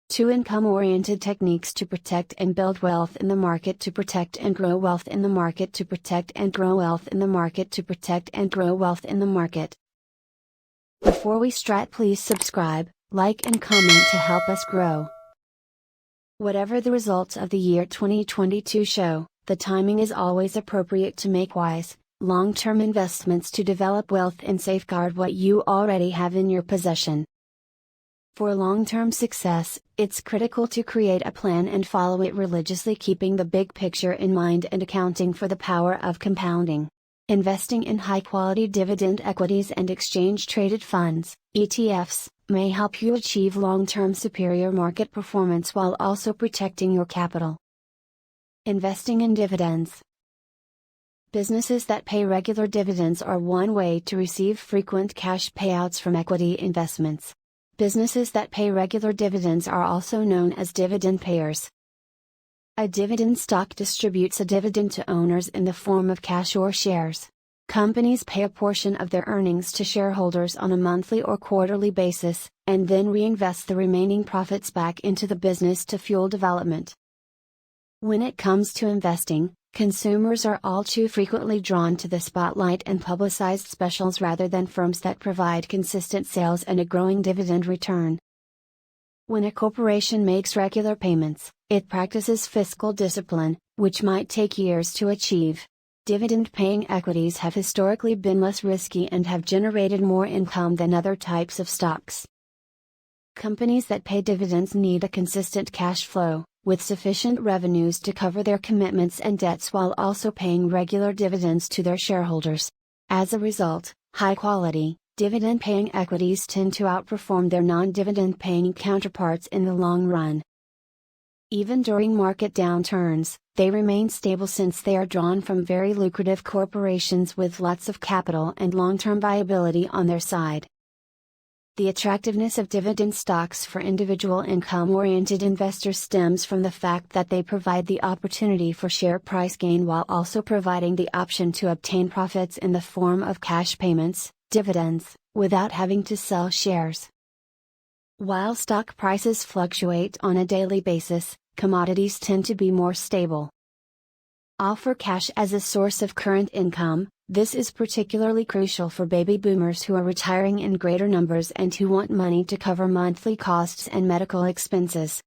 2 income-oriented techniques to protect and build wealth in the market, to protect and grow wealth in the market, to protect and grow wealth in the market, to protect and grow wealth in the market. Before we start, please subscribe, like and comment to help us grow. Whatever the results of the year 2022 show, the timing is always appropriate to make wise, long-term investments to develop wealth and safeguard what you already have in your possession. For long-term success, it's critical to create a plan and follow it religiously, keeping the big picture in mind and accounting for the power of compounding. Investing in high-quality dividend equities and exchange-traded funds, ETFs, may help you achieve long-term superior market performance while also protecting your capital. Investing in dividends. Businesses that pay regular dividends are one way to receive frequent cash payouts from equity investments. Businesses that pay regular dividends are also known as dividend payers. A dividend stock distributes a dividend to owners in the form of cash or shares. Companies pay a portion of their earnings to shareholders on a monthly or quarterly basis, and then reinvest the remaining profits back into the business to fuel development. When it comes to investing, consumers are all too frequently drawn to the spotlight and publicized specials rather than firms that provide consistent sales and a growing dividend return. When a corporation makes regular payments, it practices fiscal discipline, which might take years to achieve. Dividend-paying equities have historically been less risky and have generated more income than other types of stocks. Companies that pay dividends need a consistent cash flow, with sufficient revenues to cover their commitments and debts while also paying regular dividends to their shareholders. As a result, high-quality, dividend-paying equities tend to outperform their non-dividend-paying counterparts in the long run. Even during market downturns, they remain stable since they are drawn from very lucrative corporations with lots of capital and long-term viability on their side. The attractiveness of dividend stocks for individual income-oriented investors stems from the fact that they provide the opportunity for share price gain while also providing the option to obtain profits in the form of cash payments, dividends, without having to sell shares. While stock prices fluctuate on a daily basis, commodities tend to be more stable. Offer cash as a source of current income. This is particularly crucial for baby boomers who are retiring in greater numbers and who want money to cover monthly costs and medical expenses.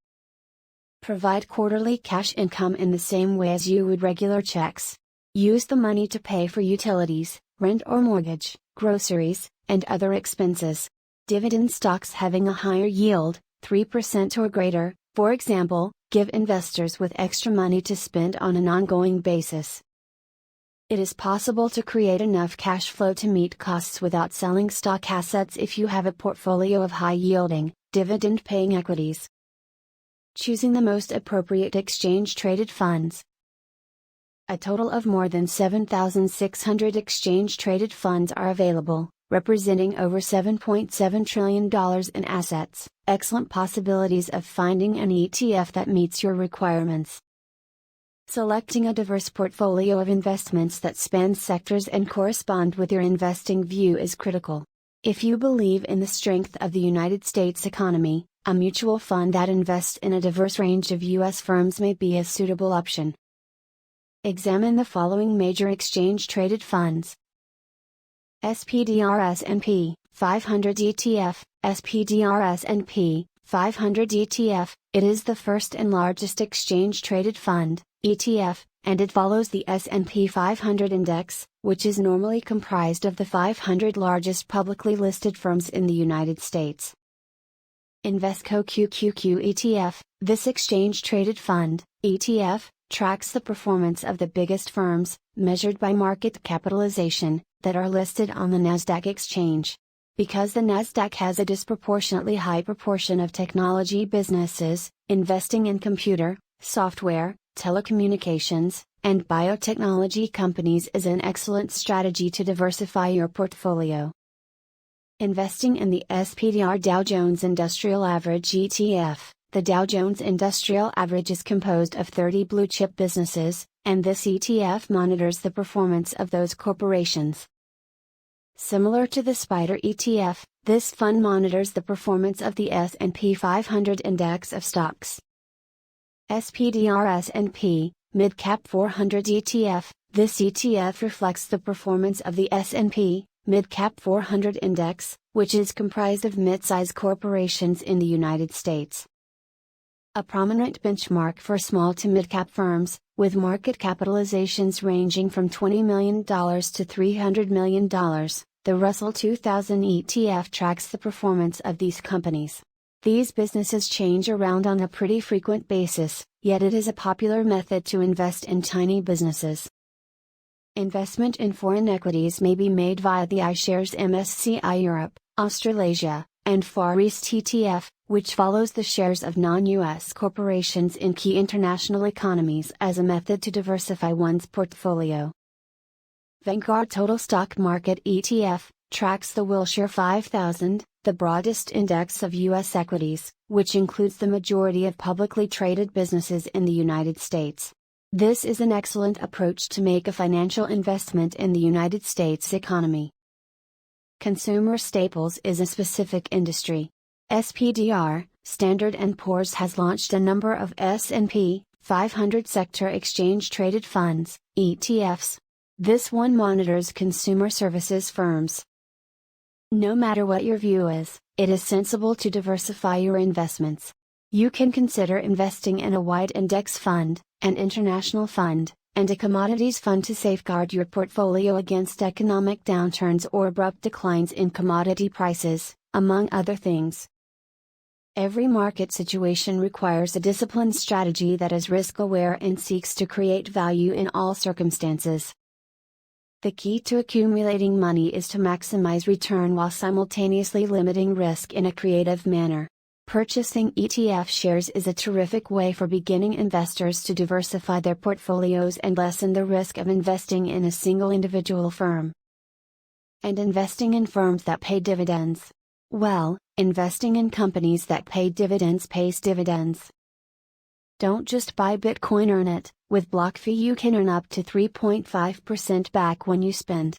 Provide quarterly cash income in the same way as you would regular checks. Use the money to pay for utilities, rent or mortgage, groceries, and other expenses. Dividend stocks having a higher yield, 3% or greater, for example, give investors with extra money to spend on an ongoing basis. It is possible to create enough cash flow to meet costs without selling stock assets if you have a portfolio of high-yielding, dividend-paying equities. Choosing the most appropriate exchange-traded funds. A total of more than 7,600 exchange-traded funds are available, representing over $7.7 trillion in assets, excellent possibilities of finding an ETF that meets your requirements. Selecting a diverse portfolio of investments that spans sectors and correspond with your investing view is critical. If you believe in the strength of the United States economy, a mutual fund that invests in a diverse range of U.S. firms may be a suitable option. Examine the following major exchange-traded funds. SPDR S&P 500 ETF, SPDR S&P 500 ETF, it is the first and largest exchange-traded fund, ETF, and it follows the S&P 500 index, which is normally comprised of the 500 largest publicly listed firms in the United States. Invesco QQQ ETF, this exchange-traded fund, ETF, tracks the performance of the biggest firms, measured by market capitalization, that are listed on the Nasdaq exchange. Because the Nasdaq has a disproportionately high proportion of technology businesses, investing in computer, software, telecommunications, and biotechnology companies is an excellent strategy to diversify your portfolio. Investing in the SPDR Dow Jones Industrial Average ETF. The Dow Jones Industrial Average is composed of 30 blue-chip businesses, and this ETF monitors the performance of those corporations. Similar to the SPDR ETF, this fund monitors the performance of the S&P 500 index of stocks. SPDR S&P, Mid-Cap 400 ETF. This ETF reflects the performance of the S&P, Mid-Cap 400 index, which is comprised of mid-size corporations in the United States. A prominent benchmark for small to mid-cap firms, with market capitalizations ranging from $20 million to $300 million, the Russell 2000 ETF tracks the performance of these companies. These businesses change around on a pretty frequent basis, yet it is a popular method to invest in tiny businesses. Investment in foreign equities may be made via the iShares MSCI Europe, Australasia, and Far East ETF, which follows the shares of non-US corporations in key international economies as a method to diversify one's portfolio. Vanguard Total Stock Market ETF tracks the Wilshire 5000, the broadest index of U.S. equities, which includes the majority of publicly traded businesses in the United States. This is an excellent approach to make a financial investment in the United States economy. Consumer staples is a specific industry. SPDR, Standard & Poor's has launched a number of S&P 500 sector exchange-traded funds, ETFs. This one monitors consumer services firms. No matter what your view is, it is sensible to diversify your investments. You can consider investing in a wide index fund, an international fund, and a commodities fund to safeguard your portfolio against economic downturns or abrupt declines in commodity prices, among other things. Every market situation requires a disciplined strategy that is risk-aware and seeks to create value in all circumstances. The key to accumulating money is to maximize return while simultaneously limiting risk in a creative manner. Purchasing ETF shares is a terrific way for beginning investors to diversify their portfolios and lessen the risk of investing in a single individual firm. And investing in firms that pay dividends. Well, investing in companies that pay dividends pays dividends. Don't just buy Bitcoin, earn it. With BlockFi you can earn up to 3.5% back when you spend